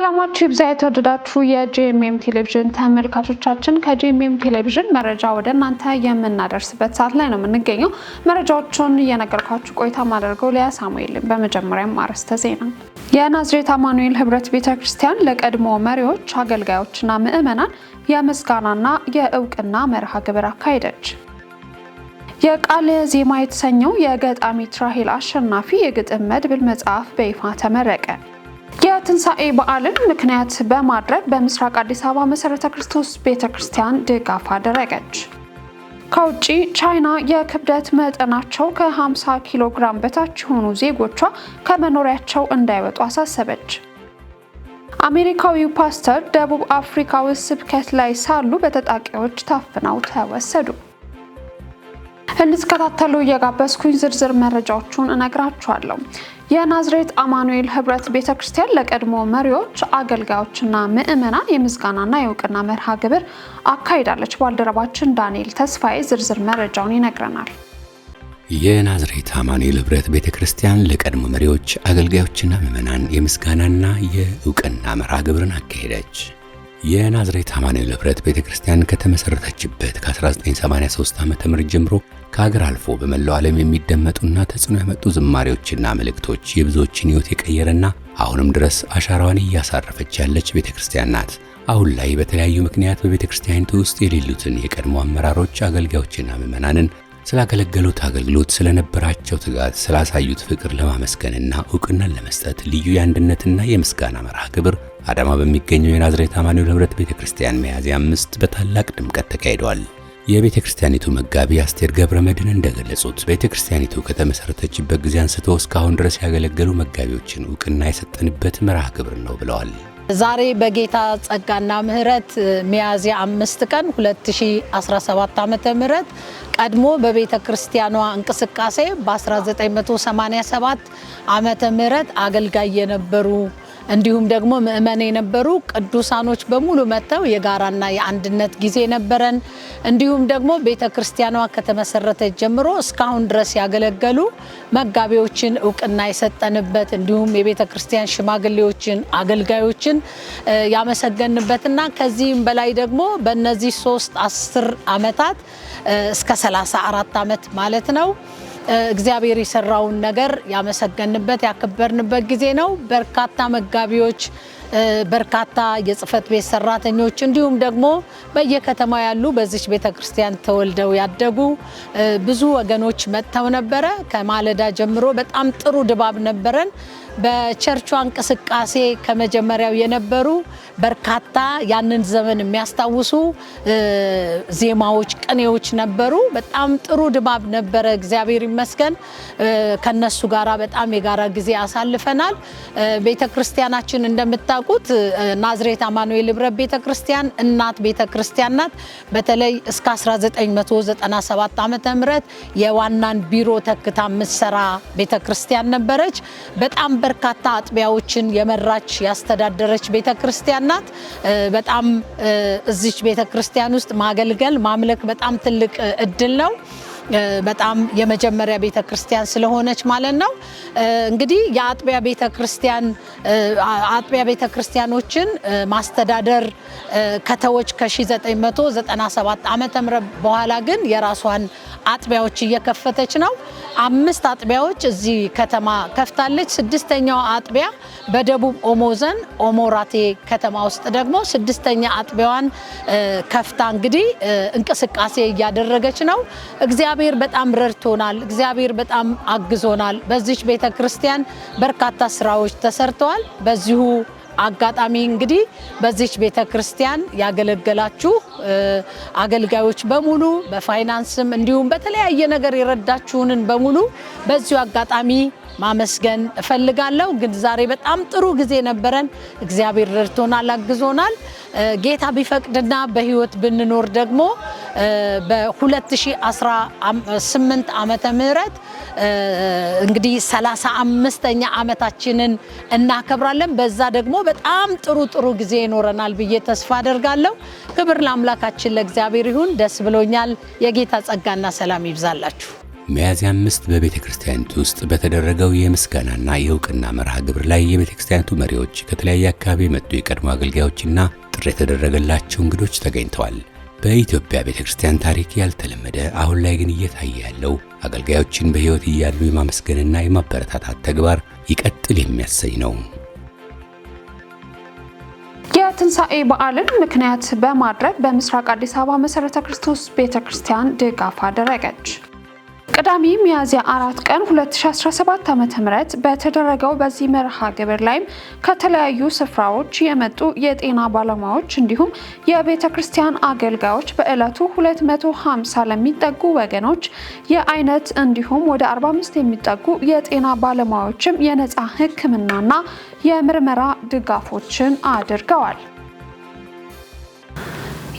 ሰላማችሁ ይብዛ የተወደዳችሁ የጄኤምኤም ቴሌቪዥን ተመልካቾቻችን ከጄኤምኤም ቴሌቪዥን መረጃ ወደ እናንተ የምናደርስበት ሰዓት ላይ ነው የምንገኘው። መረጃዎቹን እየነገርኳችሁ ቆይታ ማድረገው ሊያ ሳሙኤል። በመጀመሪያም አርዕስተ ዜና። የናዝሬት አማኑኤል ህብረት ቤተክርስቲያን ለቀድሞ መሪዎች፣ አገልጋዮችና ምዕመናን የምስጋናና የእውቅና መርሃ ግብር አካሄደች። የቃለ ዜማ የተሰኘው የገጣሚ ትራሂል አሸናፊ የግጥም መድብል መጽሐፍ በይፋ ተመረቀ። የትንሳኤ በዓልን ምክንያት በማድረግ በምስራቅ አዲስ አበባ መሰረተ ክርስቶስ ቤተክርስቲያን ድጋፍ አደረገች። ከውጪ ቻይና የክብደት መጠናቸው ከ50 ኪሎ ግራም በታች የሆኑ ዜጎቿ ከመኖሪያቸው እንዳይወጡ አሳሰበች። አሜሪካዊው ፓስተር ደቡብ አፍሪካ ውስጥ ስብከት ላይ ሳሉ በታጣቂዎች ታፍነው ተወሰዱ። እንድትከታተሉ እየጋበዝኩኝ ዝርዝር መረጃዎቹን እነግራችኋለሁ። የናዝሬት አማኑኤል ህብረት ቤተክርስቲያን ለቀድሞ መሪዎች፣ አገልጋዮችና ምዕመናን የምስጋናና የእውቅና መርሃ ግብር አካሂዳለች። ባልደረባችን ዳንኤል ተስፋዬ ዝርዝር መረጃውን ይነግረናል። የናዝሬት አማኑኤል ህብረት ቤተክርስቲያን ለቀድሞ መሪዎች፣ አገልጋዮችና ምዕመናን የምስጋናና የእውቅና መርሃ ግብርን አካሄደች። የናዝሬት አማኑኤል ህብረት ቤተክርስቲያን ከተመሰረተችበት ከ1983 ዓ.ም ጀምሮ ከሀገር አልፎ በመላው ዓለም የሚደመጡና ተጽዕኖ ያመጡ ዝማሬዎችና መልእክቶች የብዙዎችን ህይወት የቀየረና አሁንም ድረስ አሻራዋን እያሳረፈች ያለች ቤተክርስቲያን ናት። አሁን ላይ በተለያዩ ምክንያት በቤተክርስቲያኒቱ ውስጥ የሌሉትን የቀድሞ አመራሮች፣ አገልጋዮችና ምዕመናንን ስላገለገሉት አገልግሎት፣ ስለነበራቸው ትጋት፣ ስላሳዩት ፍቅር ለማመስገንና እውቅናን ለመስጠት ልዩ የአንድነትና የምስጋና መርሃ ግብር አዳማ በሚገኘው የናዝሬት አማኑኤል ህብረት ቤተክርስቲያን ሚያዝያ 5 በታላቅ ድምቀት ተካሂዷል። የቤተክርስቲያኒቱ መጋቢ አስቴር ገብረመድህን እንደገለጹት ቤተክርስቲያኒቱ ከተመሰረተችበት ጊዜ አንስቶ እስካሁን ድረስ ያገለገሉ መጋቢዎችን እውቅና የሰጠንበት መርሃ ግብር ነው ብለዋል። ዛሬ በጌታ ጸጋና ምህረት ሚያዝያ 5 ቀን 2017 ዓ.ም ቀድሞ በቤተክርስቲያኗ እንቅስቃሴ በ1987 ዓ.ም አገልጋይ የነበሩ እንዲሁም ደግሞ ምእመን የነበሩ ቅዱሳኖች በሙሉ መተው የጋራና የአንድነት ጊዜ ነበረን። እንዲሁም ደግሞ ቤተክርስቲያኗ ከተመሰረተች ጀምሮ እስካሁን ድረስ ያገለገሉ መጋቢዎችን እውቅና የሰጠንበት እንዲሁም የቤተክርስቲያን ሽማግሌዎችን፣ አገልጋዮችን ያመሰገንበትና ከዚህም በላይ ደግሞ በእነዚህ 10 ዓመታት እስከ 34 ዓመት ማለት ነው እግዚአብሔር የሰራውን ነገር ያመሰገንበት ያከበርንበት ጊዜ ነው። በርካታ መጋቢዎች፣ በርካታ የጽፈት ቤት ሰራተኞች እንዲሁም ደግሞ በየከተማው ያሉ በዚች ቤተክርስቲያን ተወልደው ያደጉ ብዙ ወገኖች መጥተው ነበረ። ከማለዳ ጀምሮ በጣም ጥሩ ድባብ ነበረን። በቸርቿ እንቅስቃሴ ከመጀመሪያው የነበሩ በርካታ ያንን ዘመን የሚያስታውሱ ዜማዎች፣ ቅኔዎች ነበሩ። በጣም ጥሩ ድባብ ነበረ። እግዚአብሔር ይመስገን። ከነሱ ጋራ በጣም የጋራ ጊዜ አሳልፈናል። ቤተክርስቲያናችን እንደምታውቁት ናዝሬት አማኑኤል ህብረት ቤተክርስቲያን እናት ቤተክርስቲያን ናት። በተለይ እስከ 1997 ዓ.ም የዋናን ቢሮ ተክታ ምትሰራ ቤተክርስቲያን ነበረች። በጣም በርካታ አጥቢያዎችን የመራች ያስተዳደረች ቤተክርስቲያን ናት። በጣም እዚች ቤተክርስቲያን ውስጥ ማገልገል ማምለክ በጣም ትልቅ እድል ነው። በጣም የመጀመሪያ ቤተክርስቲያን ስለሆነች ማለት ነው። እንግዲህ የአጥቢያ ቤተክርስቲያኖችን ማስተዳደር ከተወች ከ1997 ዓመተ ምህረት በኋላ ግን የራሷን አጥቢያዎች እየከፈተች ነው። 5 አጥቢያዎች እዚህ ከተማ ከፍታለች። 6ኛው አጥቢያ በደቡብ ኦሞ ዞን ኦሞራቴ ከተማ ውስጥ ደግሞ 6ኛ አጥቢያዋን ከፍታ እንግዲህ እንቅስቃሴ እያደረገች ነው። እግዚአብሔር በጣም ረድቶናል። እግዚአብሔር በጣም አግዞናል። በዚች ቤተክርስቲያን በርካታ ስራዎች ተሰርተዋል። በዚሁ አጋጣሚ እንግዲህ በዚች ቤተክርስቲያን ያገለገላችሁ አገልጋዮች በሙሉ በፋይናንስም እንዲሁም በተለያየ ነገር የረዳችሁንን በሙሉ በዚሁ አጋጣሚ ማመስገን እፈልጋለሁ። ግን ዛሬ በጣም ጥሩ ጊዜ ነበረን። እግዚአብሔር ረድቶናል፣ አግዞናል። ጌታ ቢፈቅድና በህይወት ብንኖር ደግሞ በ2018 ዓመተ ምህረት እንግዲህ 35ኛ ዓመታችንን እናከብራለን። በዛ ደግሞ በጣም ጥሩ ጊዜ ይኖረናል ብዬ ተስፋ አደርጋለሁ። ክብር ለአምላካችን ለእግዚአብሔር ይሁን። ደስ ብሎኛል። የጌታ ጸጋና ሰላም ይብዛላችሁ። ሚያዝያ 5 በቤተ ክርስቲያኒቱ ውስጥ በተደረገው የምስጋናና የእውቅና መርሃ ግብር ላይ የቤተ ክርስቲያኒቱ መሪዎች፣ ከተለያየ አካባቢ የመጡ የቀድሞ አገልጋዮችና ጥሪ የተደረገላቸው እንግዶች ተገኝተዋል። በኢትዮጵያ ቤተ ክርስቲያን ታሪክ ያልተለመደ አሁን ላይ ግን እየታየ ያለው አገልጋዮችን በሕይወት እያሉ የማመስገንና የማበረታታት ተግባር ይቀጥል የሚያሰኝ ነው። የትንሣኤ በዓልን ምክንያት በማድረግ በምስራቅ አዲስ አበባ መሠረተ ክርስቶስ ቤተክርስቲያን ድጋፍ አደረገች። ቅዳሜ ሚያዝያ 4 ቀን 2017 ዓ.ም በተደረገው በዚህ መርሃ ግብር ላይም ከተለያዩ ስፍራዎች የመጡ የጤና ባለሙያዎች እንዲሁም የቤተ ክርስቲያን አገልጋዮች በዕለቱ 250 ለሚጠጉ ወገኖች የአይነት እንዲሁም ወደ 45 የሚጠጉ የጤና ባለሙያዎችም የነፃ ሕክምናና የምርመራ ድጋፎችን አድርገዋል።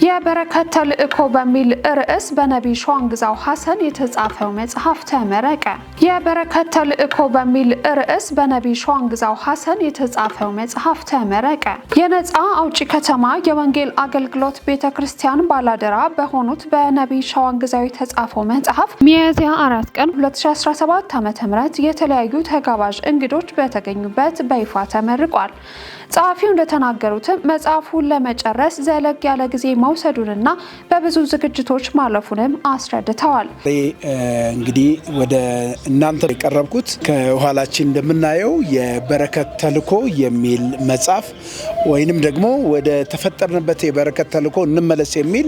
የበረከት ተልእኮ በሚል ርዕስ በነቢይ ሸዋንግዛው ሐሰን የተጻፈው መጽሐፍ ተመረቀ። የበረከት ተልእኮ በሚል ርዕስ በነቢይ ሸዋንግዛው ሐሰን የተጻፈው መጽሐፍ ተመረቀ። የነፃ አውጪ ከተማ የወንጌል አገልግሎት ቤተክርስቲያን ባላደራ በሆኑት በነቢይ ሸዋንግዛው የተጻፈው መጽሐፍ ሚያዝያ 4 ቀን 2017 ዓ.ም የተለያዩ ተጋባዥ እንግዶች በተገኙበት በይፋ ተመርቋል። ጸሐፊው እንደተናገሩትም መጽሐፉን ለመጨረስ ዘለግ ያለ ጊዜ መውሰዱንና በብዙ ዝግጅቶች ማለፉንም አስረድተዋል። እንግዲህ ወደ እናንተ የቀረብኩት ከኋላችን እንደምናየው የበረከት ተልእኮ የሚል መጽሐፍ ወይንም ደግሞ ወደ ተፈጠርንበት የበረከት ተልእኮ እንመለስ የሚል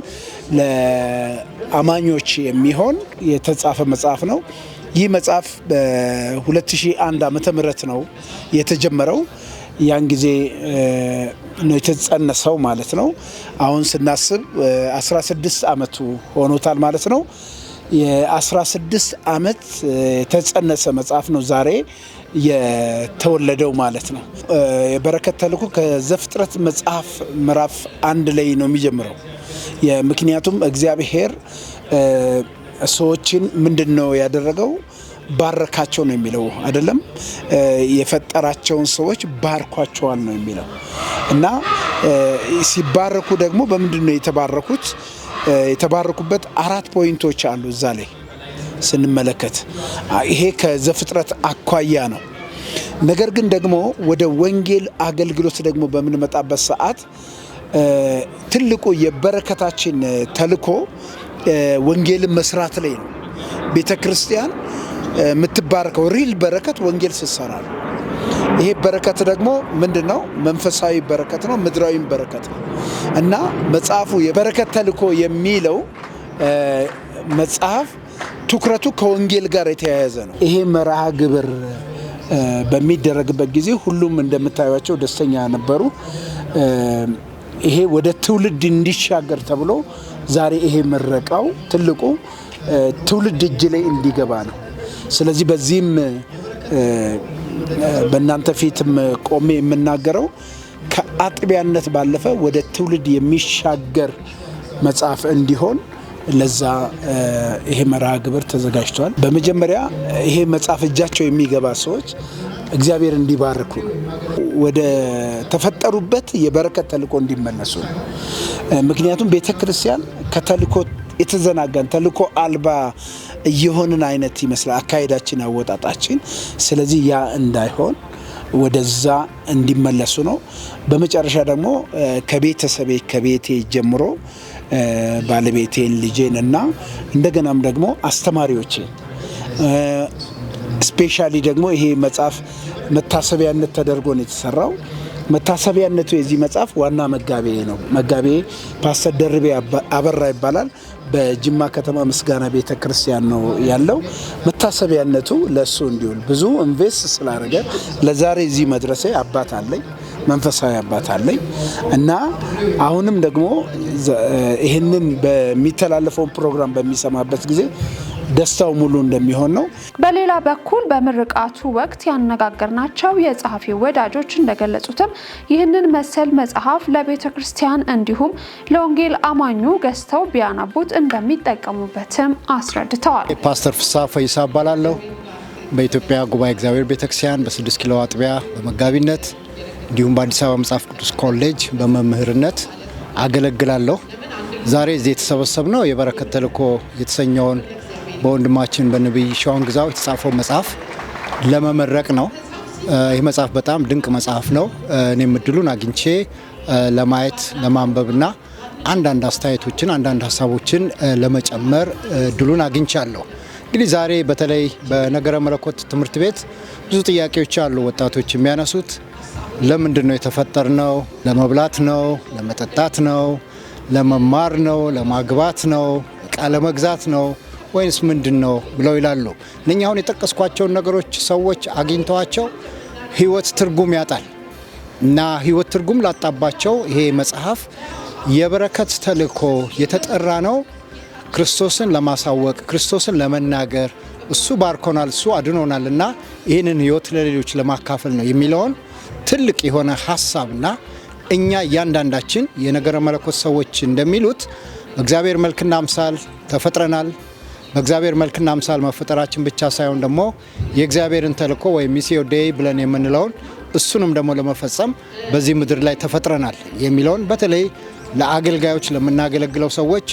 ለአማኞች የሚሆን የተጻፈ መጽሐፍ ነው። ይህ መጽሐፍ በ2001 ዓ.ም ነው የተጀመረው። ያን ጊዜ ነው የተጸነሰው ማለት ነው። አሁን ስናስብ 16 ዓመቱ ሆኖታል ማለት ነው። የ16 ዓመት የተጸነሰ መጽሐፍ ነው ዛሬ የተወለደው ማለት ነው። የበረከት ተልእኮ ከዘፍጥረት መጽሐፍ ምዕራፍ 1 ላይ ነው የሚጀምረው። ምክንያቱም እግዚአብሔር ሰዎችን ምንድነው ያደረገው? ባረካቸው ነው የሚለው አይደለም። የፈጠራቸውን ሰዎች ባርኳቸዋል ነው የሚለው እና ሲባረኩ ደግሞ በምንድነው የተባረኩት? የተባረኩበት 4 ፖይንቶች አሉ እዛ ላይ ስንመለከት። ይሄ ከዘፍጥረት አኳያ ነው። ነገር ግን ደግሞ ወደ ወንጌል አገልግሎት ደግሞ በምንመጣበት ሰዓት ትልቁ የበረከታችን ተልእኮ ወንጌልን መስራት ላይ ነው። ቤተክርስቲያን የምትባረከው ሪል በረከት ወንጌል ስትሰራ ነው። ይሄ በረከት ደግሞ ምንድነው? መንፈሳዊ በረከት ነው፣ ምድራዊ በረከት ነው እና መጽሐፉ የበረከት ተልእኮ የሚለው መጽሐፍ ትኩረቱ ከወንጌል ጋር የተያያዘ ነው። ይሄ መርሃ ግብር በሚደረግበት ጊዜ ሁሉም እንደምታዩቸው ደስተኛ ነበሩ። ይሄ ወደ ትውልድ እንዲሻገር ተብሎ ዛሬ ይሄ ምረቃው ትልቁ ትውልድ እጅ ላይ እንዲገባ ነው። ስለዚህ በዚህም በእናንተ ፊትም ቆሜ የምናገረው ከአጥቢያነት ባለፈ ወደ ትውልድ የሚሻገር መጽሐፍ እንዲሆን ለዛ ይሄ መርሃ ግብር ተዘጋጅቷል። በመጀመሪያ ይሄ መጽሐፍ እጃቸው የሚገባ ሰዎች እግዚአብሔር እንዲባርኩ ወደ ተፈጠሩበት የበረከት ተልእኮ እንዲመለሱ ነው። ምክንያቱም ቤተክርስቲያን ከተልእኮ የተዘናጋን ተልእኮ አልባ እየሆንን አይነት ይመስላል አካሄዳችን፣ አወጣጣችን። ስለዚህ ያ እንዳይሆን ወደዛ እንዲመለሱ ነው። በመጨረሻ ደግሞ ከቤቴ ጀምሮ ባለቤቴን፣ ልጄን እና እንደገናም ደግሞ አስተማሪዎቼን ስፔሻሊ ደግሞ ይሄ መጽሐፍ መታሰቢያነት ተደርጎ ነው የተሰራው። መታሰቢያነቱ የዚህ መጽሐፍ ዋና መጋቤ ነው። መጋቤ ፓስተር ደርቤ አበራ ይባላል። በጅማ ከተማ ምስጋና ቤተክርስቲያን ነው ያለው። መታሰቢያነቱ ለሱ እንዲውል ብዙ ኢንቨስት ስላደረገ ለዛሬ እዚህ መድረሴ አባት አለኝ፣ መንፈሳዊ አባት አለኝ እና አሁንም ደግሞ ይህንን በሚተላለፈው ፕሮግራም በሚሰማበት ጊዜ ደስታው ሙሉ እንደሚሆን ነው። በሌላ በኩል በምርቃቱ ወቅት ያነጋገርናቸው የጸሐፊው ወዳጆች እንደገለጹትም ይህንን መሰል መጽሐፍ ለቤተ ክርስቲያን እንዲሁም ለወንጌል አማኙ ገዝተው ቢያነቡት እንደሚጠቀሙበትም አስረድተዋል። ፓስተር ፍስሐ ፈይሳ እባላለሁ። በኢትዮጵያ ጉባኤ እግዚአብሔር ቤተክርስቲያን በ6 ኪሎ አጥቢያ በመጋቢነት እንዲሁም በአዲስ አበባ መጽሐፍ ቅዱስ ኮሌጅ በመምህርነት አገለግላለሁ። ዛሬ እዚህ የተሰበሰብነው የበረከት ተልእኮ የተሰኘውን በወንድማችን በነቢይ ሸዋን ግዛው የተጻፈው መጽሐፍ ለመመረቅ ነው። ይህ መጽሐፍ በጣም ድንቅ መጽሐፍ ነው። እኔም እድሉን አግኝቼ ለማየት ለማንበብና አንዳንድ አስተያየቶችን አንዳንድ ሀሳቦችን ለመጨመር እድሉን አግኝቻለሁ። እንግዲህ ዛሬ በተለይ በነገረ መለኮት ትምህርት ቤት ብዙ ጥያቄዎች አሉ ወጣቶች የሚያነሱት። ለምንድን ነው የተፈጠርነው? ለመብላት ነው? ለመጠጣት ነው? ለመማር ነው? ለማግባት ነው? ዕቃ ለመግዛት ነው ወይስ ምንድን ነው ብለው ይላሉ። እነኛ አሁን የጠቀስኳቸውን ነገሮች ሰዎች አግኝተዋቸው ህይወት ትርጉም ያጣል እና ህይወት ትርጉም ላጣባቸው ይሄ መጽሐፍ የበረከት ተልእኮ የተጠራ ነው። ክርስቶስን ለማሳወቅ ክርስቶስን ለመናገር እሱ ባርኮናል፣ እሱ አድኖናል እና ይህንን ህይወት ለሌሎች ለማካፈል ነው የሚለውን ትልቅ የሆነ ሀሳብና እኛ እያንዳንዳችን የነገረ መለኮት ሰዎች እንደሚሉት በእግዚአብሔር መልክና አምሳል ተፈጥረናል። በእግዚአብሔር መልክና አምሳል መፈጠራችን ብቻ ሳይሆን ደግሞ የእግዚአብሔርን ተልእኮ ወይም ሚስዮ ዴይ ብለን የምንለውን እሱንም ደግሞ ለመፈጸም በዚህ ምድር ላይ ተፈጥረናል የሚለውን በተለይ ለአገልጋዮች ለምናገለግለው ሰዎች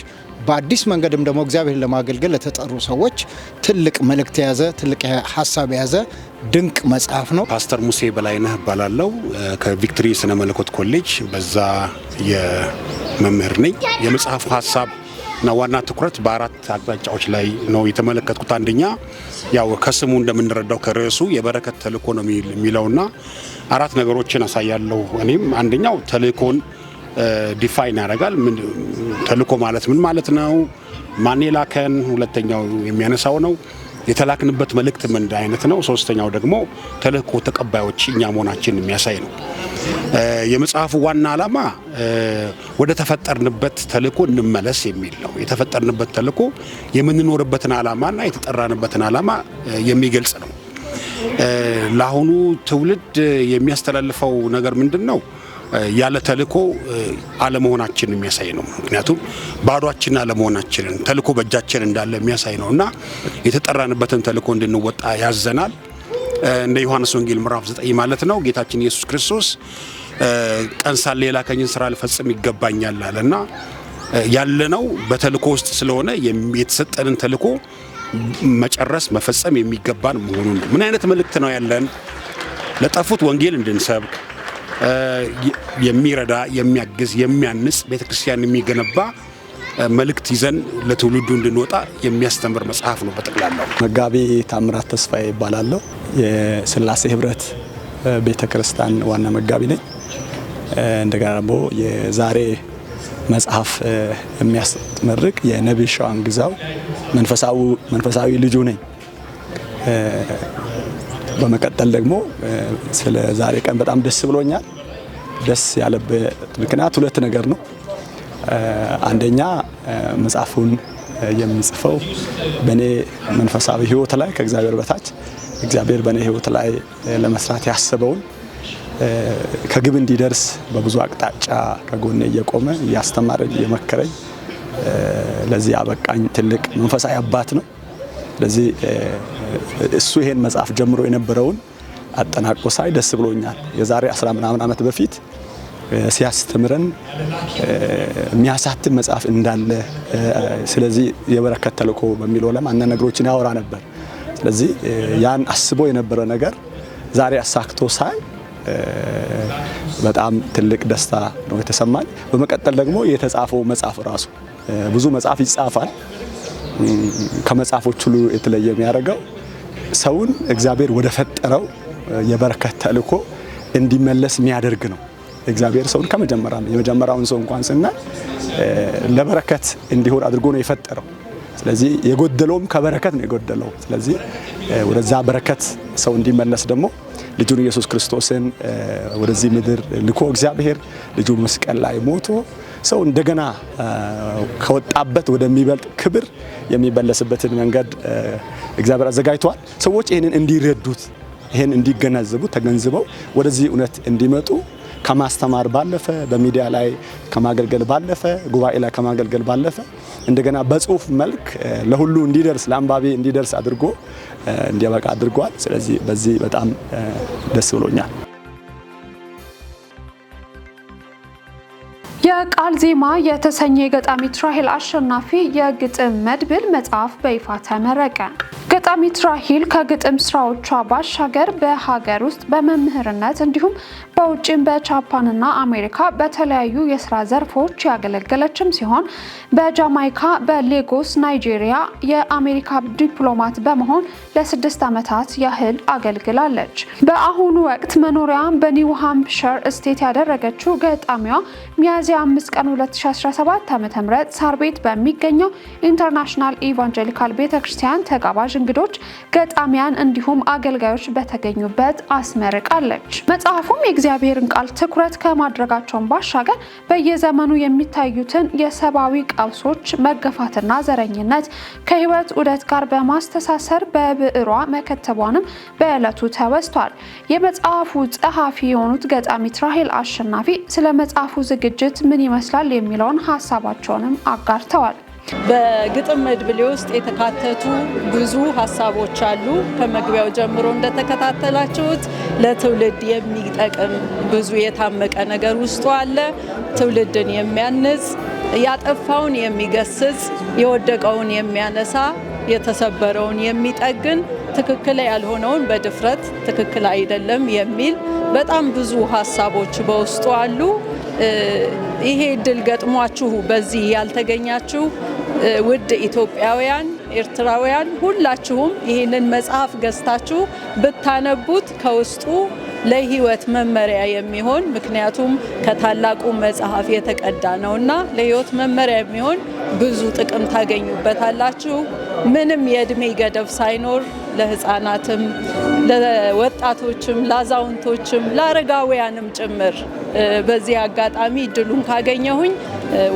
በአዲስ መንገድም ደግሞ እግዚአብሔር ለማገልገል ለተጠሩ ሰዎች ትልቅ መልእክት የያዘ ትልቅ ሀሳብ የያዘ ድንቅ መጽሐፍ ነው። ፓስተር ሙሴ በላይነህ እባላለሁ። ከቪክቶሪ ስነ መለኮት ኮሌጅ በዛ የመምህር ነኝ። የመጽሐፉ ሀሳብ እና ዋና ትኩረት በአራት አቅጣጫዎች ላይ ነው የተመለከትኩት። አንደኛ ያው ከስሙ እንደምንረዳው ከርዕሱ የበረከት ተልእኮ ነው የሚለውና አራት ነገሮችን አሳያለሁ። እኔም አንደኛው ተልእኮን ዲፋይን ያደርጋል። ተልእኮ ማለት ምን ማለት ነው? ማን የላከን? ሁለተኛው የሚያነሳው ነው የተላክንበት መልእክት ምን አይነት ነው? ሶስተኛው ደግሞ ተልእኮ ተቀባዮች እኛ መሆናችን የሚያሳይ ነው። የመጽሐፉ ዋና ዓላማ ወደ ተፈጠርንበት ተልእኮ እንመለስ የሚል ነው። የተፈጠርንበት ተልእኮ የምንኖርበትን ዓላማና የተጠራንበትን ዓላማ የሚገልጽ ነው። ለአሁኑ ትውልድ የሚያስተላልፈው ነገር ምንድን ነው? ያለ ተልእኮ አለመሆናችንን የሚያሳይ ነው። ምክንያቱም ባዷችን አለመሆናችንን ተልእኮ በእጃችን እንዳለ የሚያሳይ ነውና የተጠራንበትን ተልእኮ እንድንወጣ ያዘናል። እንደ ዮሐንስ ወንጌል ምዕራፍ 9 ማለት ነው ጌታችን ኢየሱስ ክርስቶስ ቀን ሳለ የላከኝን ስራ ልፈጽም ይገባኛል አለና ያለነው በተልእኮ ውስጥ ስለሆነ የተሰጠንን ተልእኮ መጨረስ መፈጸም የሚገባን መሆኑን ነው። ምን አይነት መልእክት ነው ያለን? ለጠፉት ወንጌል እንድንሰብክ የሚረዳ የሚያግዝ የሚያንጽ ቤተክርስቲያን የሚገነባ መልእክት ይዘን ለትውልዱ እንድንወጣ የሚያስተምር መጽሐፍ ነው። በጠቅላላው መጋቢ ታምራት ተስፋዬ ይባላለሁ። የስላሴ ህብረት ቤተክርስቲያን ዋና መጋቢ ነኝ። እንደገና ደግሞ የዛሬ መጽሐፍ የሚያስመርቅ የነቢይ ሸዋን ግዛው መንፈሳዊ ልጁ ነኝ። በመቀጠል ደግሞ ስለ ዛሬ ቀን በጣም ደስ ብሎኛል። ደስ ያለበት ምክንያት ሁለት ነገር ነው። አንደኛ መጽሐፉን የሚጽፈው በኔ መንፈሳዊ ህይወት ላይ ከእግዚአብሔር በታች እግዚአብሔር በኔ ህይወት ላይ ለመስራት ያሰበውን ከግብ እንዲደርስ በብዙ አቅጣጫ ከጎኔ እየቆመ እያስተማረኝ እየመከረኝ ለዚህ አበቃኝ ትልቅ መንፈሳዊ አባት ነው። ስለዚህ እሱ ይሄን መጽሐፍ ጀምሮ የነበረውን አጠናቆ ሳይ ደስ ብሎኛል። የዛሬ 10 ምናምን ዓመት በፊት ሲያስተምረን የሚያሳትም መጽሐፍ እንዳለ ስለዚህ የበረከት ተልእኮ በሚለው ላይ አንዳንድ ነገሮችን ያወራ ነበር። ስለዚህ ያን አስቦ የነበረ ነገር ዛሬ አሳክቶ ሳይ በጣም ትልቅ ደስታ ነው የተሰማኝ። በመቀጠል ደግሞ የተጻፈው መጽሐፍ ራሱ ብዙ መጽሐፍ ይጻፋል። ከመጽሐፎች ሁሉ የተለየ የሚያደርገው ሰውን እግዚአብሔር ወደ ፈጠረው የበረከት ተልእኮ እንዲመለስ የሚያደርግ ነው። እግዚአብሔር ሰውን የመጀመሪያውን ሰው እንኳን ስናይ ለበረከት እንዲሆን አድርጎ ነው የፈጠረው። ስለዚህ የጎደለውም ከበረከት ነው የጎደለው። ስለዚህ ወደዛ በረከት ሰው እንዲመለስ ደግሞ ልጁን ኢየሱስ ክርስቶስን ወደዚህ ምድር ልኮ እግዚአብሔር ልጁ መስቀል ላይ ሞቶ ሰው እንደገና ከወጣበት ወደሚበልጥ ክብር የሚመለስበትን መንገድ እግዚአብሔር አዘጋጅቷል። ሰዎች ይሄንን እንዲረዱት ይሄን እንዲገነዘቡ ተገንዝበው ወደዚህ እውነት እንዲመጡ ከማስተማር ባለፈ በሚዲያ ላይ ከማገልገል ባለፈ ጉባኤ ላይ ከማገልገል ባለፈ እንደገና በጽሁፍ መልክ ለሁሉ እንዲደርስ ለአንባቢ እንዲደርስ አድርጎ እንዲያበቃ አድርጓል። ስለዚህ በዚህ በጣም ደስ ብሎኛል። የቃል ዜማ የተሰኘ የገጣሚት ራሄል አሸናፊ የግጥም መድብል መጽሐፍ በይፋ ተመረቀ። ገጣሚት ራሄል ከግጥም ስራዎቿ ባሻገር በሀገር ውስጥ በመምህርነት እንዲሁም በውጭም በጃፓንና አሜሪካ በተለያዩ የስራ ዘርፎች ያገለገለችም ሲሆን በጃማይካ፣ በሌጎስ ናይጄሪያ የአሜሪካ ዲፕሎማት በመሆን ለ6 ዓመታት ያህል አገልግላለች። በአሁኑ ወቅት መኖሪያም በኒው ሃምፕሸር ስቴት ያደረገችው ገጣሚዋ ሚያዝያ 5 ቀን 2017 ዓ.ም ሳር ቤት በሚገኘው ኢንተርናሽናል ኢቫንጀሊካል ቤተክርስቲያን ተጋባዥ እንግዶች፣ ገጣሚያን እንዲሁም አገልጋዮች በተገኙበት አስመርቃለች። መጽሐፉም የእግዚአብሔርን ቃል ትኩረት ከማድረጋቸውን ባሻገር በየዘመኑ የሚታዩትን የሰብአዊ ቀውሶች፣ መገፋትና ዘረኝነት ከህይወት ዑደት ጋር በማስተሳሰር በብዕሯ መከተቧንም በዕለቱ ተወስቷል። የመጽሐፉ ጸሐፊ የሆኑት ገጣሚት ራሄል አሸናፊ ስለ መጽሐፉ ዝግጅት ምን ይመስላል የሚለውን ሀሳባቸውንም አጋርተዋል። በግጥም መድብሌ ውስጥ የተካተቱ ብዙ ሀሳቦች አሉ። ከመግቢያው ጀምሮ እንደተከታተላችሁት ለትውልድ የሚጠቅም ብዙ የታመቀ ነገር ውስጡ አለ። ትውልድን የሚያንጽ፣ ያጠፋውን የሚገስጽ፣ የወደቀውን የሚያነሳ፣ የተሰበረውን የሚጠግን፣ ትክክል ያልሆነውን በድፍረት ትክክል አይደለም የሚል በጣም ብዙ ሀሳቦች በውስጡ አሉ። ይሄ እድል ገጥሟችሁ በዚህ ያልተገኛችሁ ውድ ኢትዮጵያውያን፣ ኤርትራውያን ሁላችሁም ይህንን መጽሐፍ ገዝታችሁ ብታነቡት ከውስጡ ለህይወት መመሪያ የሚሆን ምክንያቱም ከታላቁ መጽሐፍ የተቀዳ ነውና ለህይወት መመሪያ የሚሆን ብዙ ጥቅም ታገኙበታላችሁ። ምንም የእድሜ ገደብ ሳይኖር ለህፃናትም፣ ለወጣቶችም፣ ለአዛውንቶችም፣ ለአረጋውያንም ጭምር በዚህ አጋጣሚ እድሉን ካገኘሁኝ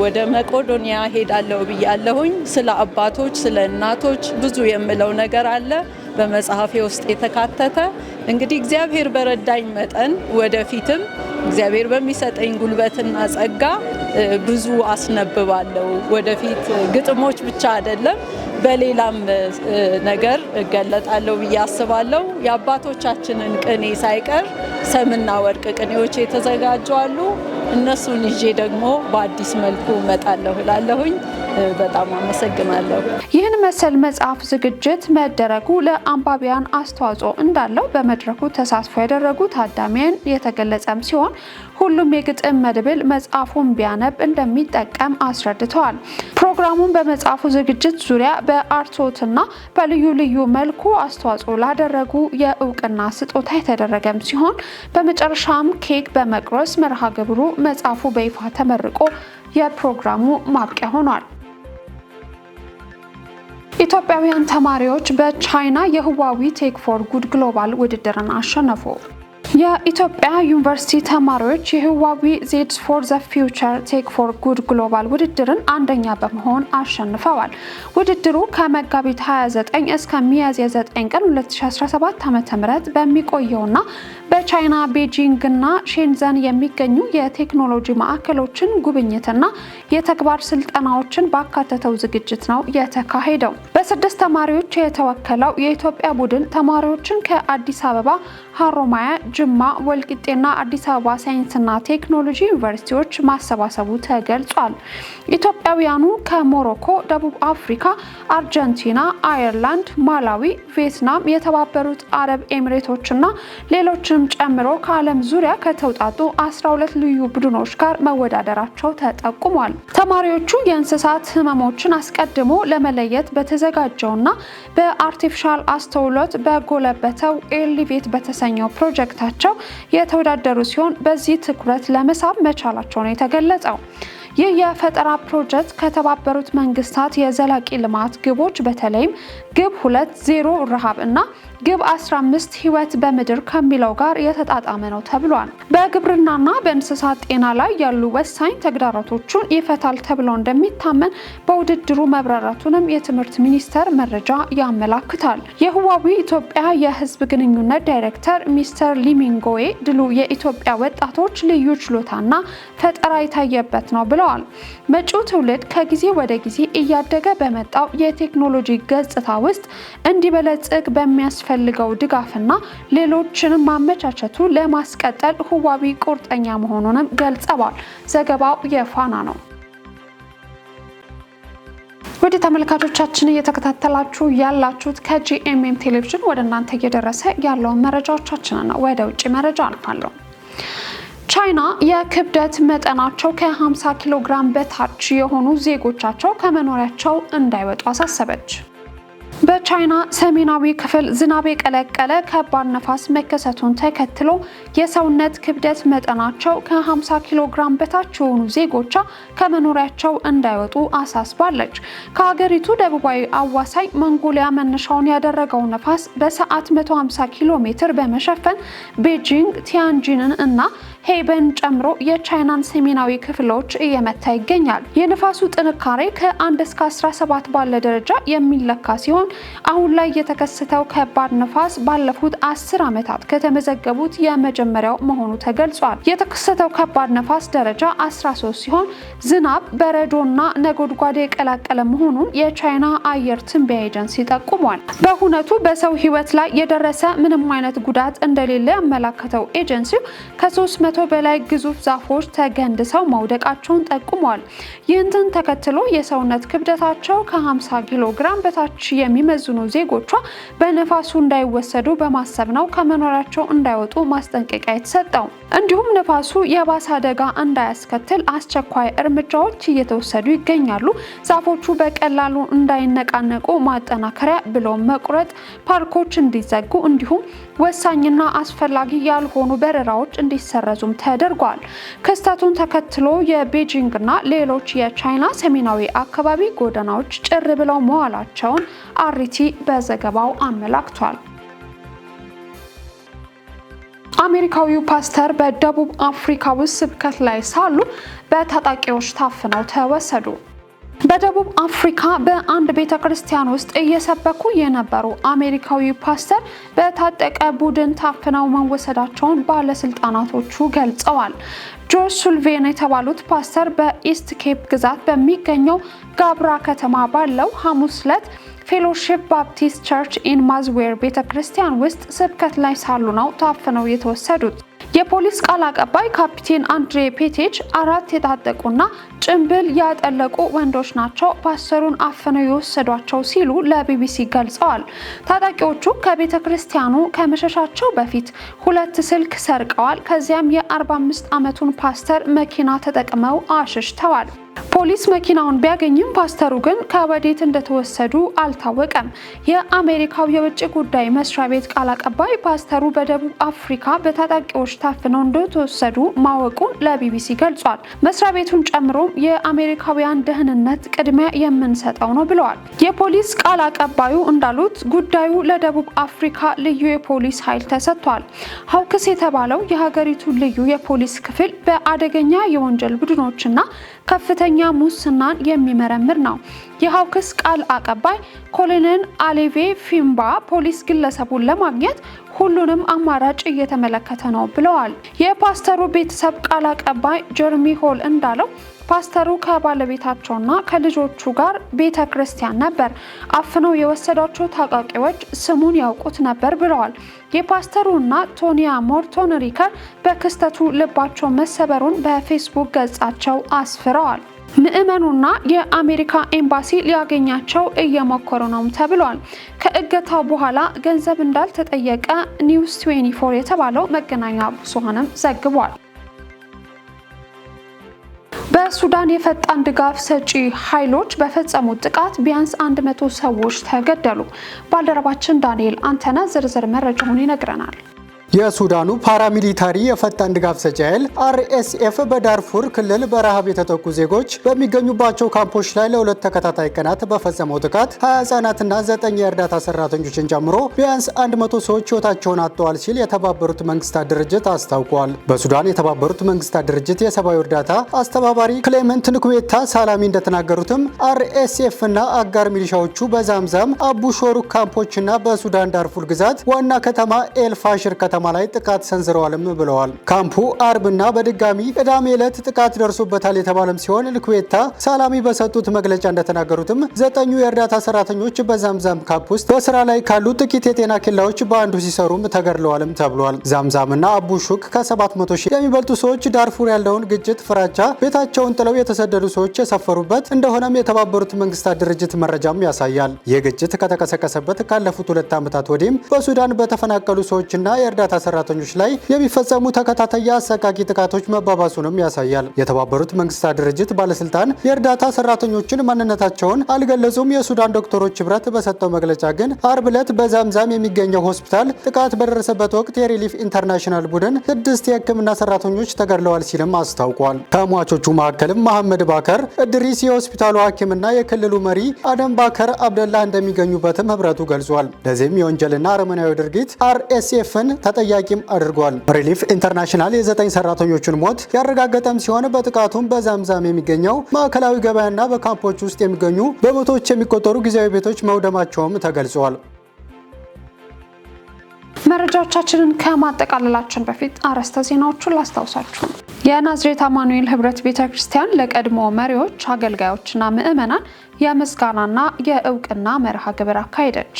ወደ መቄዶንያ ሄዳለሁ ብያለሁኝ። ስለ አባቶች፣ ስለ እናቶች ብዙ የምለው ነገር አለ በመጽሐፌ ውስጥ የተካተተ። እንግዲህ እግዚአብሔር በረዳኝ መጠን ወደፊትም እግዚአብሔር በሚሰጠኝ ጉልበትና ጸጋ ብዙ አስነብባለሁ። ወደፊት ግጥሞች ብቻ አይደለም በሌላም ነገር እገለጣለሁ ብዬ አስባለሁ። የአባቶቻችንን ቅኔ ሳይቀር ሰምና ወርቅ ቅኔዎች የተዘጋጁ አሉ። እነሱን ይዤ ደግሞ በአዲስ መልኩ እመጣለሁ እላለሁኝ። በጣም አመሰግናለሁ። ይህን መሰል መጽሐፍ ዝግጅት መደረጉ ለአንባቢያን አስተዋጽኦ እንዳለው በመድረኩ ተሳትፎ ያደረጉ ታዳሚያን የተገለጸም ሲሆን ሁሉም የግጥም መድብል መጽሐፉን ቢያነብ እንደሚጠቀም አስረድተዋል። ፕሮግራሙን በመጽሐፉ ዝግጅት ዙሪያ በአርቶትና በልዩ ልዩ መልኩ አስተዋጽኦ ላደረጉ የእውቅና ስጦታ የተደረገም ሲሆን በመጨረሻም ኬክ በመቁረስ መርሃ ግብሩ መጽሐፉ በይፋ ተመርቆ የፕሮግራሙ ማብቂያ ሆኗል። ኢትዮጵያውያን ተማሪዎች በቻይና የህዋዊ ቴክ ፎር ጉድ ግሎባል ውድድርን አሸነፉ። የኢትዮጵያ ዩኒቨርሲቲ ተማሪዎች የህዋዊ ዜድ ፎር ዘ ፊውቸር ቴክ ፎር ጉድ ግሎባል ውድድርን አንደኛ በመሆን አሸንፈዋል። ውድድሩ ከመጋቢት 29 እስከ ሚያዝያ 9 ቀን 2017 ዓ.ም በሚቆየውና በቻይና ቤጂንግና ሼንዘን የሚገኙ የቴክኖሎጂ ማዕከሎችን ጉብኝትና የተግባር ስልጠናዎችን ባካተተው ዝግጅት ነው የተካሄደው። በስድስት ተማሪዎች የተወከለው የኢትዮጵያ ቡድን ተማሪዎችን ከአዲስ አበባ፣ ሀሮማያ፣ ጅማ፣ ወልቂጤና አዲስ አበባ ሳይንስና ቴክኖሎጂ ዩኒቨርሲቲዎች ማሰባሰቡ ተገልጿል። ኢትዮጵያውያኑ ከሞሮኮ፣ ደቡብ አፍሪካ፣ አርጀንቲና፣ አየርላንድ፣ ማላዊ፣ ቪየትናም፣ የተባበሩት አረብ ኤሚሬቶችና ሌሎችንም ጨምሮ ከዓለም ዙሪያ ከተውጣጡ 12 ልዩ ቡድኖች ጋር መወዳደራቸው ተጠቁሟል። ተማሪዎቹ የእንስሳት ህመሞችን አስቀድሞ ለመለየት በተዘጋጀውና በአርቲፊሻል አስተውሎት በጎለበተው ኤሊቬት በተሰኘው ፕሮጀክታቸው የተወዳደሩ ሲሆን በዚህ ትኩረት ለመሳብ መቻላቸው ነው የተገለጸው። ይህ የፈጠራ ፕሮጀክት ከተባበሩት መንግስታት የዘላቂ ልማት ግቦች በተለይም ግብ 2 ዜሮ ረሃብ እና ግብ 15 ህይወት በምድር ከሚለው ጋር የተጣጣመ ነው ተብሏል። በግብርናና በእንስሳት ጤና ላይ ያሉ ወሳኝ ተግዳሮቶችን ይፈታል ተብሎ እንደሚታመን በውድድሩ መብራራቱንም የትምህርት ሚኒስቴር መረጃ ያመላክታል። የህዋዊ ኢትዮጵያ የህዝብ ግንኙነት ዳይሬክተር ሚስተር ሊሚንጎዌ ድሉ የኢትዮጵያ ወጣቶች ልዩ ችሎታና ፈጠራ የታየበት ነው ብለዋል። መጪው ትውልድ ከጊዜ ወደ ጊዜ እያደገ በመጣው የቴክኖሎጂ ገጽታ ውስጥ እንዲበለጽግ በሚያስፈልግ ለሚፈልገው ድጋፍና ሌሎችንም ማመቻቸቱ ለማስቀጠል ሁዋዊ ቁርጠኛ መሆኑንም ገልጸዋል። ዘገባው የፋና ነው። ወደ ተመልካቾቻችን እየተከታተላችሁ ያላችሁት ከጂኤምኤም ቴሌቪዥን ወደ እናንተ እየደረሰ ያለውን መረጃዎቻችንን ነው። ወደ ውጭ መረጃ አልፋለሁ። ቻይና የክብደት መጠናቸው ከ50 ኪሎ ግራም በታች የሆኑ ዜጎቻቸው ከመኖሪያቸው እንዳይወጡ አሳሰበች። በቻይና ሰሜናዊ ክፍል ዝናብ የቀላቀለ ከባድ ነፋስ መከሰቱን ተከትሎ የሰውነት ክብደት መጠናቸው ከ50 ኪሎ ግራም በታች የሆኑ ዜጎቿ ከመኖሪያቸው እንዳይወጡ አሳስባለች። ከሀገሪቱ ደቡባዊ አዋሳኝ መንጎሊያ መነሻውን ያደረገው ነፋስ በሰዓት 150 ኪሎ ሜትር በመሸፈን ቤጂንግ፣ ቲያንጂንን እና ሄይበን ጨምሮ የቻይናን ሰሜናዊ ክፍሎች እየመታ ይገኛል። የነፋሱ ጥንካሬ ከ1 እስከ 17 ባለ ደረጃ የሚለካ ሲሆን አሁን ላይ የተከሰተው ከባድ ነፋስ ባለፉት 10 ዓመታት ከተመዘገቡት የመጀመሪያው መሆኑ ተገልጿል። የተከሰተው ከባድ ነፋስ ደረጃ 13 ሲሆን ዝናብ፣ በረዶና ነጎድጓድ የቀላቀለ መሆኑን የቻይና አየር ትንበያ ኤጀንሲ ጠቁሟል። በሁነቱ በሰው ሕይወት ላይ የደረሰ ምንም አይነት ጉዳት እንደሌለ ያመላከተው ኤጀንሲው ከ300 በላይ ግዙፍ ዛፎች ተገንድሰው መውደቃቸውን ጠቁሟል። ይህንን ተከትሎ የሰውነት ክብደታቸው ከ50 ኪሎ ግራም በታች የሚመዝኑ ዜጎቿ በነፋሱ እንዳይወሰዱ በማሰብ ነው ከመኖሪያቸው እንዳይወጡ ማስጠንቀቂያ የተሰጠው። እንዲሁም ነፋሱ የባሰ አደጋ እንዳያስከትል አስቸኳይ እርምጃዎች እየተወሰዱ ይገኛሉ። ዛፎቹ በቀላሉ እንዳይነቃነቁ ማጠናከሪያ ብሎም መቁረጥ፣ ፓርኮች እንዲዘጉ እንዲሁም ወሳኝና አስፈላጊ ያልሆኑ በረራዎች እንዲሰረዙም ተደርጓል። ክስተቱን ተከትሎ የቤጂንግና ሌሎች የቻይና ሰሜናዊ አካባቢ ጎዳናዎች ጭር ብለው መዋላቸውን አሪቲ በዘገባው አመላክቷል። አሜሪካዊው ፓስተር በደቡብ አፍሪካ ውስጥ ስብከት ላይ ሳሉ በታጣቂዎች ታፍነው ተወሰዱ። በደቡብ አፍሪካ በአንድ ቤተክርስቲያን ውስጥ እየሰበኩ የነበሩ አሜሪካዊ ፓስተር በታጠቀ ቡድን ታፍነው መወሰዳቸውን ባለስልጣናቶቹ ገልጸዋል። ጆርጅ ሱልቬን የተባሉት ፓስተር በኢስት ኬፕ ግዛት በሚገኘው ጋብራ ከተማ ባለው ሐሙስ ዕለት ፌሎሺፕ ባፕቲስት ቸርች ኢን ማዝዌር ቤተክርስቲያን ውስጥ ስብከት ላይ ሳሉ ነው ታፍነው የተወሰዱት። የፖሊስ ቃል አቀባይ ካፒቴን አንድሬ ፔቴች 4 የታጠቁና ጭንብል ያጠለቁ ወንዶች ናቸው ፓስተሩን አፍነው የወሰዷቸው ሲሉ ለቢቢሲ ገልጸዋል። ታጣቂዎቹ ከቤተ ክርስቲያኑ ከመሸሻቸው በፊት 2 ስልክ ሰርቀዋል። ከዚያም የ45 ዓመቱን ፓስተር መኪና ተጠቅመው አሽሽተዋል። ፖሊስ መኪናውን ቢያገኝም ፓስተሩ ግን ከወዴት እንደተወሰዱ አልታወቀም። የአሜሪካው የውጭ ጉዳይ መስሪያ ቤት ቃል አቀባይ ፓስተሩ በደቡብ አፍሪካ በታጣቂዎች ታፍነው እንደተወሰዱ ማወቁን ለቢቢሲ ገልጿል። መስሪያ ቤቱን ጨምሮ የአሜሪካውያን ደህንነት ቅድሚያ የምንሰጠው ነው ብለዋል። የፖሊስ ቃል አቀባዩ እንዳሉት ጉዳዩ ለደቡብ አፍሪካ ልዩ የፖሊስ ኃይል ተሰጥቷል። ሀውክስ የተባለው የሀገሪቱ ልዩ የፖሊስ ክፍል በአደገኛ የወንጀል ቡድኖችና ከፍተኛ ሙስናን የሚመረምር ነው። የሀውክስ ቃል አቀባይ ኮሎኔል አሌቬ ፊምባ ፖሊስ ግለሰቡን ለማግኘት ሁሉንም አማራጭ እየተመለከተ ነው ብለዋል። የፓስተሩ ቤተሰብ ቃል አቀባይ ጀርሚ ሆል እንዳለው ፓስተሩ ከባለቤታቸውና ከልጆቹ ጋር ቤተ ክርስቲያን ነበር። አፍነው የወሰዷቸው ታጣቂዎች ስሙን ያውቁት ነበር ብለዋል። የፓስተሩ እናት ቶኒያ ሞርቶን ሪከር በክስተቱ ልባቸው መሰበሩን በፌስቡክ ገጻቸው አስፍረዋል። ምዕመኑና የአሜሪካ ኤምባሲ ሊያገኛቸው እየሞከሩ ነው ተብሏል። ከእገታው በኋላ ገንዘብ እንዳልተጠየቀ ኒውስ 24 የተባለው መገናኛ ብዙሃንም ዘግቧል። በሱዳን የፈጣን ድጋፍ ሰጪ ኃይሎች በፈጸሙት ጥቃት ቢያንስ 100 ሰዎች ተገደሉ። ባልደረባችን ዳንኤል አንተነህ ዝርዝር መረጃውን ይነግረናል። የሱዳኑ ፓራሚሊታሪ የፈጣን ድጋፍ ሰጪ ኃይል አርኤስኤፍ በዳርፉር ክልል በረሃብ የተጠቁ ዜጎች በሚገኙባቸው ካምፖች ላይ ለ2 ተከታታይ ቀናት በፈጸመው ጥቃት 20 ህጻናትና 9 የእርዳታ ሰራተኞችን ጨምሮ ቢያንስ 100 ሰዎች ህይወታቸውን አጥተዋል ሲል የተባበሩት መንግስታት ድርጅት አስታውቋል። በሱዳን የተባበሩት መንግስታት ድርጅት የሰብአዊ እርዳታ አስተባባሪ ክሌመንት ንኩቤታ ሳላሚ እንደተናገሩትም አርኤስኤፍ እና አጋር ሚሊሻዎቹ በዛምዛም፣ አቡ ሾሩክ ካምፖችና በሱዳን ዳርፉር ግዛት ዋና ከተማ ኤልፋሽር ከተማ ዓላማ ላይ ጥቃት ሰንዝረዋልም ብለዋል። ካምፑ አርብና በድጋሚ ቅዳሜ ዕለት ጥቃት ደርሶበታል የተባለም ሲሆን ልኩዌታ ሳላሚ በሰጡት መግለጫ እንደተናገሩትም 9 የእርዳታ ሰራተኞች በዛምዛም ካምፕ ውስጥ በስራ ላይ ካሉ ጥቂት የጤና ኬላዎች በአንዱ ሲሰሩም ተገድለዋልም ተብሏል። ዛምዛምና አቡ ሹክ ከ700 ሺህ የሚበልጡ ሰዎች ዳርፉር ያለውን ግጭት ፍራቻ ቤታቸውን ጥለው የተሰደዱ ሰዎች የሰፈሩበት እንደሆነም የተባበሩት መንግስታት ድርጅት መረጃም ያሳያል። ይህ ግጭት ከተቀሰቀሰበት ካለፉት 2 ዓመታት ወዲህም በሱዳን በተፈናቀሉ ሰዎችና የእርዳታ ሰራተኞች ላይ የሚፈጸሙ ተከታታይ አሰቃቂ ጥቃቶች መባባሱንም ያሳያል። የተባበሩት መንግስታት ድርጅት ባለስልጣን የእርዳታ ሰራተኞችን ማንነታቸውን አልገለጹም። የሱዳን ዶክተሮች ህብረት በሰጠው መግለጫ ግን አርብ ዕለት በዛምዛም የሚገኘው ሆስፒታል ጥቃት በደረሰበት ወቅት የሪሊፍ ኢንተርናሽናል ቡድን 6 የህክምና ሰራተኞች ተገድለዋል ሲልም አስታውቋል። ከሟቾቹ መካከልም መሐመድ ባከር እድሪስ የሆስፒታሉ ሐኪምና የክልሉ መሪ አደም ባከር አብደላህ እንደሚገኙበትም ህብረቱ ገልጿል። ለዚህም የወንጀልና አረመናዊ ድርጊት RSFን ተጠያቂም አድርጓል። ሪሊፍ ኢንተርናሽናል የ9 ሰራተኞችን ሞት ያረጋገጠም ሲሆን በጥቃቱም በዛምዛም የሚገኘው ማዕከላዊ ገበያና በካምፖች ውስጥ የሚገኙ በመቶዎች የሚቆጠሩ ጊዜያዊ ቤቶች መውደማቸውም ተገልጿል። መረጃዎቻችንን ከማጠቃለላችን በፊት አርዕስተ ዜናዎቹን ላስታውሳችሁ። የናዝሬት አማኑኤል ህብረት ቤተክርስቲያን ለቀድሞ መሪዎች፣ አገልጋዮችና ምዕመናን የምስጋናና የእውቅና መርሃ ግብር አካሄደች።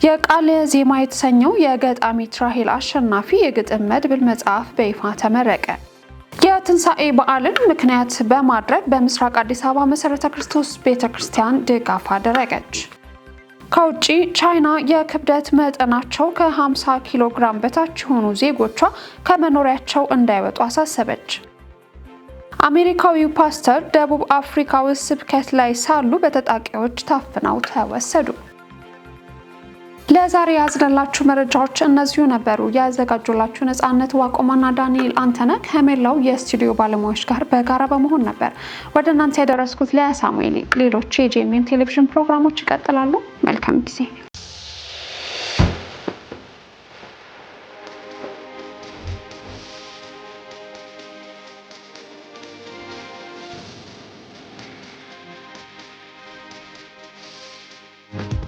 የቃለ ዜማ የተሰኘው የገጣሚ ትራሄል አሸናፊ የግጥም መድብል መጽሐፍ በይፋ ተመረቀ። የትንሣኤ በዓልን ምክንያት በማድረግ በምስራቅ አዲስ አበባ መሰረተ ክርስቶስ ቤተክርስቲያን ድጋፍ አደረገች። ከውጪ ቻይና የክብደት መጠናቸው ከ50 ኪሎ ግራም በታች የሆኑ ዜጎቿ ከመኖሪያቸው እንዳይወጡ አሳሰበች። አሜሪካዊው ፓስተር ደቡብ አፍሪካ ውስጥ ስብከት ላይ ሳሉ በታጣቂዎች ታፍነው ተወሰዱ። ለዛሬ ያዝነላችሁ መረጃዎች እነዚሁ ነበሩ። ያዘጋጁላችሁ ነጻነት ዋቆማና ዳንኤል አንተነህ ከመላው የስቱዲዮ ባለሙያዎች ጋር በጋራ በመሆን ነበር ወደ እናንተ ያደረስኩት። ለሳሙኤል ሌሎች የጄኤምኤም ቴሌቪዥን ፕሮግራሞች ይቀጥላሉ። መልካም ጊዜ